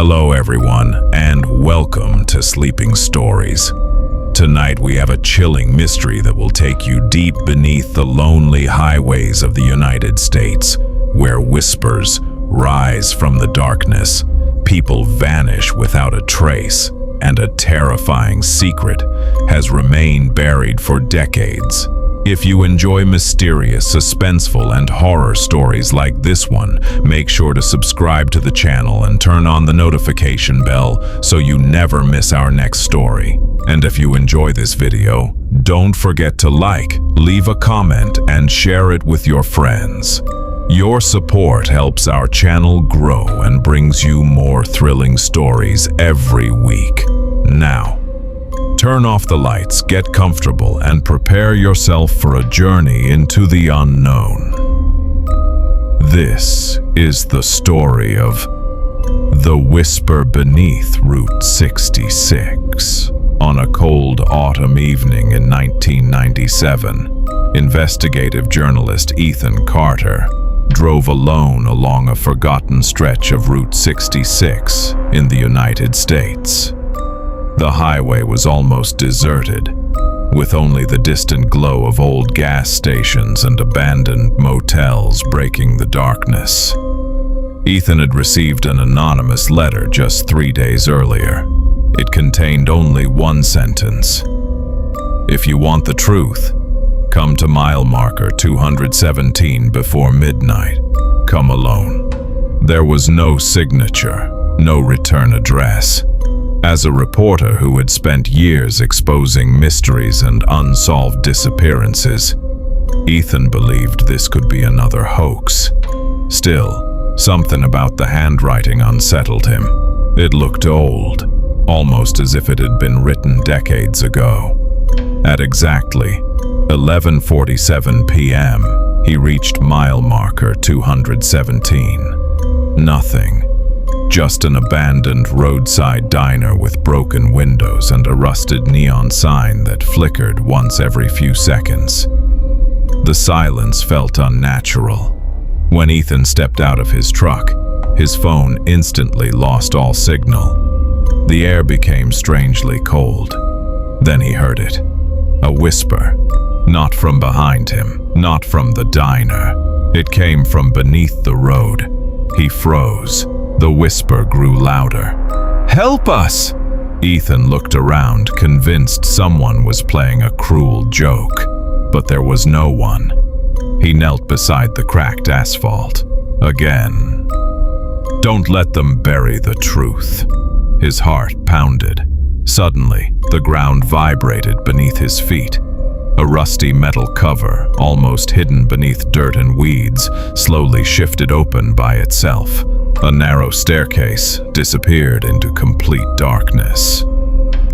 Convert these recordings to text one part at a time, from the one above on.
Hello everyone, and welcome to Sleeping Stories. Tonight we have a chilling mystery that will take you deep beneath the lonely highways of the United States, where whispers rise from the darkness, people vanish without a trace, and a terrifying secret has remained buried for decades. If you enjoy mysterious, suspenseful, and horror stories like this one, make sure to subscribe to the channel and turn on the notification bell so you never miss our next story. And if you enjoy this video, don't forget to like, leave a comment, and share it with your friends. Your support helps our channel grow and brings you more thrilling stories every week. Now, turn off the lights, get comfortable, and prepare yourself for a journey into the unknown. This is the story of The Whisper Beneath Route 66. On a cold autumn evening in 1997, investigative journalist Ethan Carter drove alone along a forgotten stretch of Route 66 in the United States. The highway was almost deserted, with only the distant glow of old gas stations and abandoned motels breaking the darkness. Ethan had received an anonymous letter just 3 days earlier. It contained only one sentence: "If you want the truth, come to mile marker 217 before midnight. Come alone." There was no signature, no return address. As a reporter who had spent years exposing mysteries and unsolved disappearances, Ethan believed this could be another hoax. Still, something about the handwriting unsettled him. It looked old, almost as if it had been written decades ago. At exactly 11:47 p.m., he reached mile marker 217. Nothing. Just an abandoned roadside diner with broken windows and a rusted neon sign that flickered once every few seconds. The silence felt unnatural. When Ethan stepped out of his truck, his phone instantly lost all signal. The air became strangely cold. Then he heard it. A whisper. Not from behind him, not from the diner. It came from beneath the road. He froze. The whisper grew louder. "Help us!" Ethan looked around, convinced someone was playing a cruel joke. But there was no one. He knelt beside the cracked asphalt. Again. "Don't let them bury the truth." His heart pounded. Suddenly, the ground vibrated beneath his feet. A rusty metal cover, almost hidden beneath dirt and weeds, slowly shifted open by itself. A narrow staircase disappeared into complete darkness.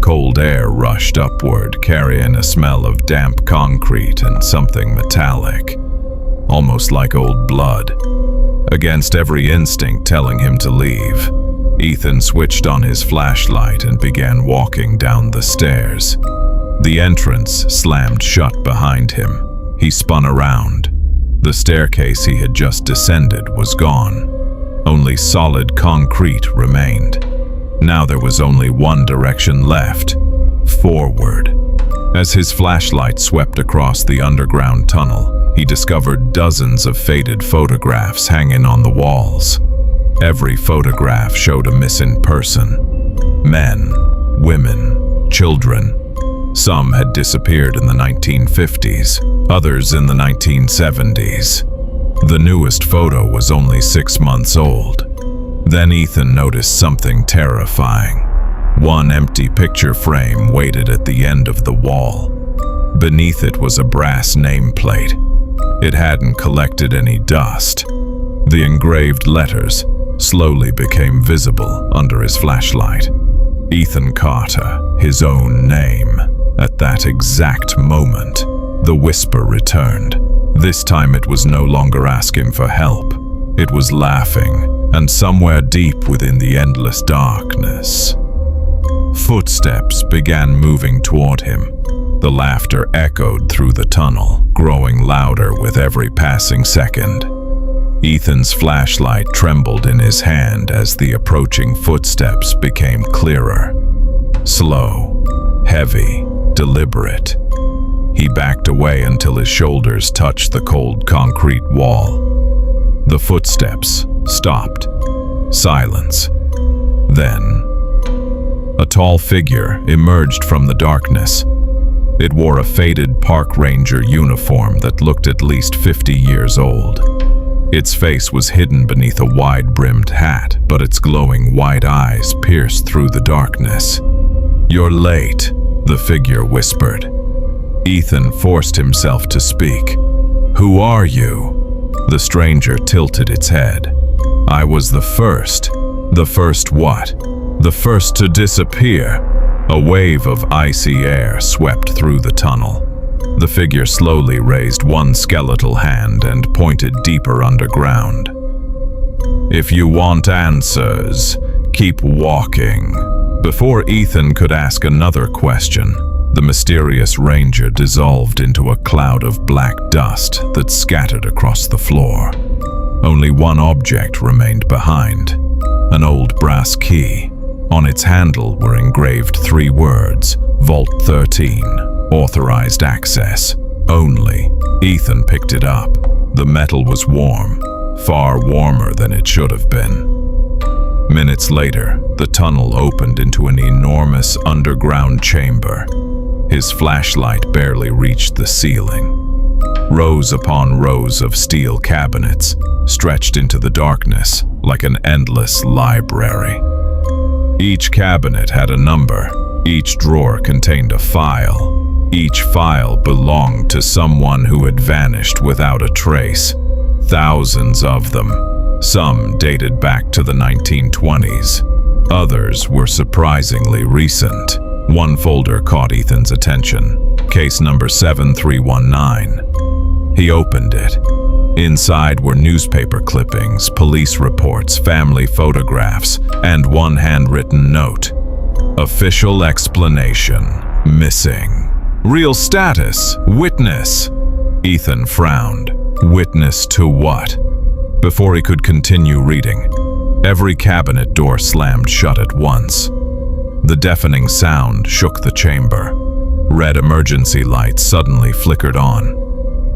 Cold air rushed upward, carrying a smell of damp concrete and something metallic, almost like old blood. Against every instinct telling him to leave, Ethan switched on his flashlight and began walking down the stairs. The entrance slammed shut behind him. He spun around. The staircase he had just descended was gone. Only solid concrete remained. Now there was only one direction left: forward. As his flashlight swept across the underground tunnel, he discovered dozens of faded photographs hanging on the walls. Every photograph showed a missing person. Men, women, children. Some had disappeared in the 1950s, others in the 1970s. The newest photo was only 6 months old. Then Ethan noticed something terrifying. One empty picture frame waited at the end of the wall. Beneath it was a brass nameplate. It hadn't collected any dust. The engraved letters slowly became visible under his flashlight. Ethan Carter, his own name. At that exact moment, the whisper returned. This time it was no longer asking for help. It was laughing, and somewhere deep within the endless darkness, footsteps began moving toward him. The laughter echoed through the tunnel, growing louder with every passing second. Ethan's flashlight trembled in his hand as the approaching footsteps became clearer. Slow, heavy, deliberate. He backed away until his shoulders touched the cold concrete wall. The footsteps stopped. Silence. Then, a tall figure emerged from the darkness. It wore a faded park ranger uniform that looked at least 50 years old. Its face was hidden beneath a wide-brimmed hat, but its glowing white eyes pierced through the darkness. "You're late," the figure whispered. Ethan forced himself to speak. "Who are you?" The stranger tilted its head. "I was the first." "The first what?" "The first to disappear." A wave of icy air swept through the tunnel. The figure slowly raised one skeletal hand and pointed deeper underground. "If you want answers, keep walking." Before Ethan could ask another question, the mysterious ranger dissolved into a cloud of black dust that scattered across the floor. Only one object remained behind, an old brass key. On its handle were engraved 3 words, Vault 13, authorized access, only. Ethan picked it up. The metal was warm, far warmer than it should have been. Minutes later, the tunnel opened into an enormous underground chamber. His flashlight barely reached the ceiling. Rows upon rows of steel cabinets stretched into the darkness like an endless library. Each cabinet had a number. Each drawer contained a file. Each file belonged to someone who had vanished without a trace. Thousands of them. Some dated back to the 1920s. Others were surprisingly recent. One folder caught Ethan's attention. Case number 7319. He opened it. Inside were newspaper clippings, police reports, family photographs, and one handwritten note. Official explanation. Missing. Real status. Witness. Ethan frowned. Witness to what? Before he could continue reading, every cabinet door slammed shut at once. The deafening sound shook the chamber. Red emergency lights suddenly flickered on.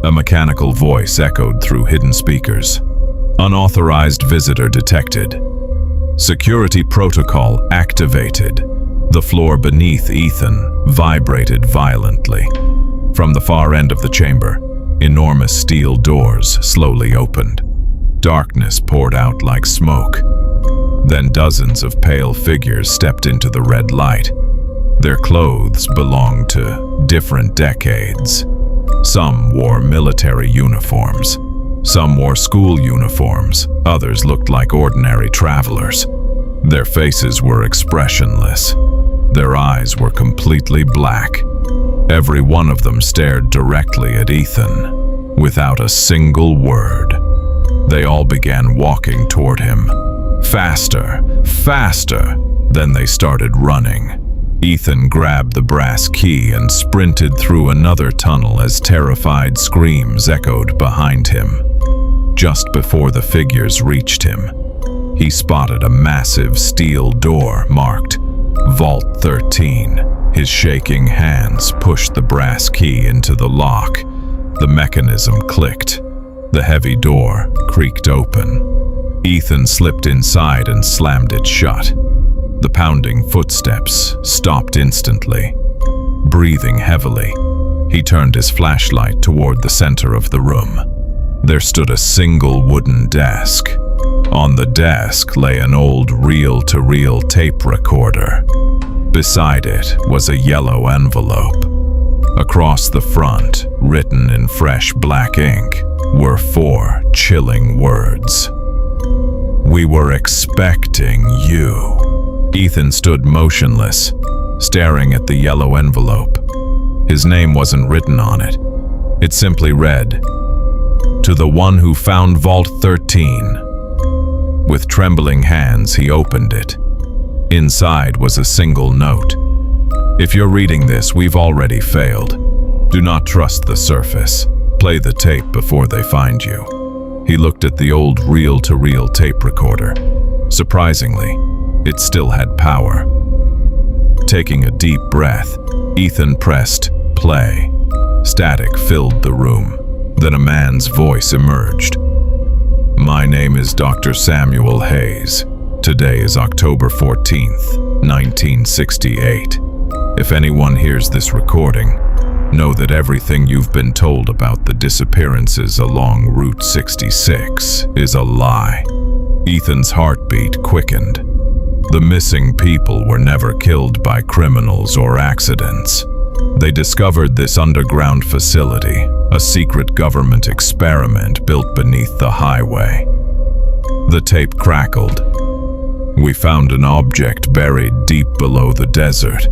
A mechanical voice echoed through hidden speakers. Unauthorized visitor detected. Security protocol activated. The floor beneath Ethan vibrated violently. From the far end of the chamber, enormous steel doors slowly opened. Darkness poured out like smoke. Then dozens of pale figures stepped into the red light. Their clothes belonged to different decades. Some wore military uniforms. Some wore school uniforms. Others looked like ordinary travelers. Their faces were expressionless. Their eyes were completely black. Every one of them stared directly at Ethan, without a single word. They all began walking toward him. Faster, faster. Then they started running. Ethan grabbed the brass key and sprinted through another tunnel as terrified screams echoed behind him. Just before the figures reached him, he spotted a massive steel door marked Vault 13. His shaking hands pushed the brass key into the lock. The mechanism clicked. The heavy door creaked open. Ethan slipped inside and slammed it shut. The pounding footsteps stopped instantly. Breathing heavily, he turned his flashlight toward the center of the room. There stood a single wooden desk. On the desk lay an old reel-to-reel tape recorder. Beside it was a yellow envelope. Across the front, written in fresh black ink, were 4 chilling words. "We were expecting you." Ethan stood motionless, staring at the yellow envelope. His name wasn't written on it. It simply read, "To the one who found Vault 13. With trembling hands, he opened it. Inside was a single note. "If you're reading this, we've already failed. Do not trust the surface. Play the tape before they find you." He looked at the old reel-to-reel tape recorder. Surprisingly, it still had power. Taking a deep breath, Ethan pressed play. Static filled the room. Then a man's voice emerged. "My name is Dr. Samuel Hayes. Today is October 14th, 1968. If anyone hears this recording, know that everything you've been told about the disappearances along Route 66 is a lie." Ethan's heartbeat quickened. The missing people were never killed by criminals or accidents. They discovered this underground facility, a secret government experiment built beneath the highway. The tape crackled. "We found an object buried deep below the desert.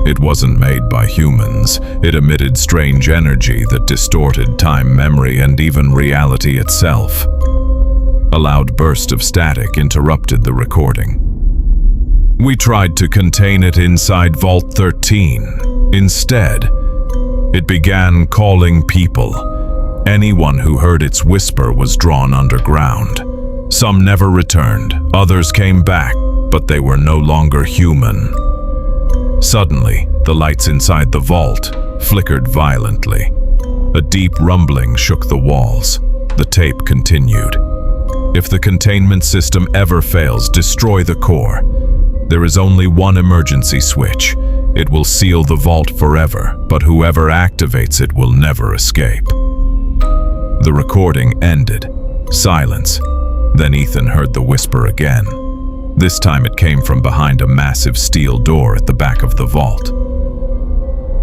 It wasn't made by humans. It emitted strange energy that distorted time, memory, and even reality itself." A loud burst of static interrupted the recording. "We tried to contain it inside Vault 13. Instead, it began calling people. Anyone who heard its whisper was drawn underground. Some never returned, others came back, but they were no longer human." Suddenly, the lights inside the vault flickered violently. A deep rumbling shook the walls. The tape continued. "If the containment system ever fails, destroy the core. There is only one emergency switch. It will seal the vault forever, but whoever activates it will never escape." The recording ended. Silence. Then Ethan heard the whisper again. This time it came from behind a massive steel door at the back of the vault.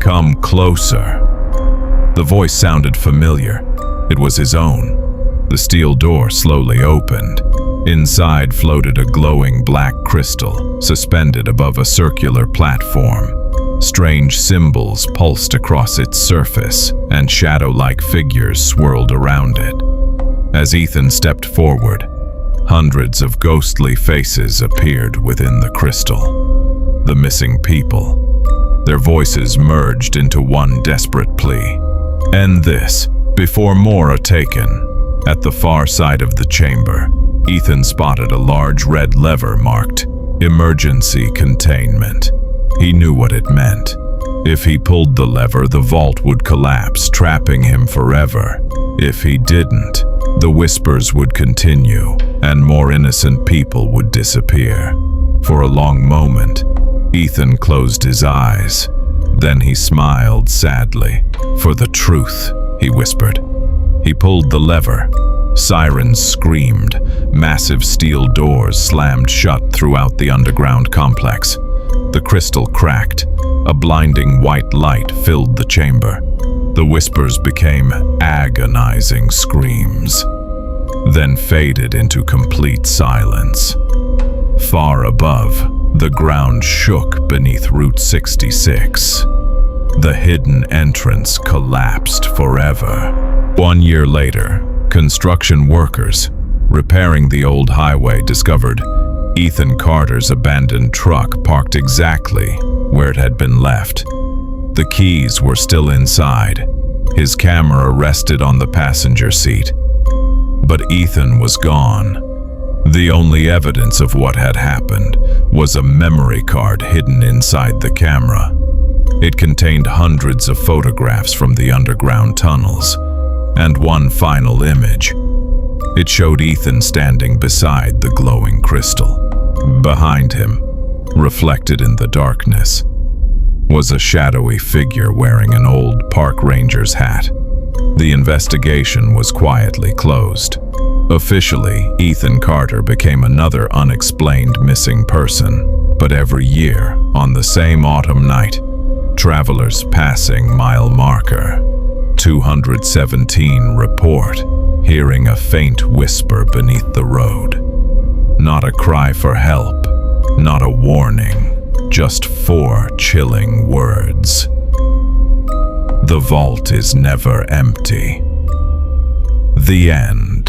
"Come closer." The voice sounded familiar. It was his own. The steel door slowly opened. Inside floated a glowing black crystal, suspended above a circular platform. Strange symbols pulsed across its surface, and shadow-like figures swirled around it. As Ethan stepped forward, hundreds of ghostly faces appeared within the crystal. The missing people. Their voices merged into one desperate plea. "End this, before more are taken." At the far side of the chamber, Ethan spotted a large red lever marked Emergency Containment. He knew what it meant. If he pulled the lever, the vault would collapse, trapping him forever. If he didn't, the whispers would continue, and more innocent people would disappear. For a long moment, Ethan closed his eyes. Then he smiled sadly. "For the truth," he whispered. He pulled the lever. Sirens screamed. Massive steel doors slammed shut throughout the underground complex. The crystal cracked. A blinding white light filled the chamber. The whispers became agonizing screams, then faded into complete silence. Far above, the ground shook beneath Route 66. The hidden entrance collapsed forever. 1 year later, construction workers repairing the old highway discovered Ethan Carter's abandoned truck parked exactly where it had been left. The keys were still inside. His camera rested on the passenger seat. But Ethan was gone. The only evidence of what had happened was a memory card hidden inside the camera. It contained hundreds of photographs from the underground tunnels, and one final image. It showed Ethan standing beside the glowing crystal. Behind him, reflected in the darkness, was a shadowy figure wearing an old park ranger's hat. The investigation was quietly closed. Officially, Ethan Carter became another unexplained missing person. But every year, on the same autumn night, travelers passing mile marker 217 report hearing a faint whisper beneath the road. Not a cry for help, not a warning, just 4 chilling words. The vault is never empty. The end.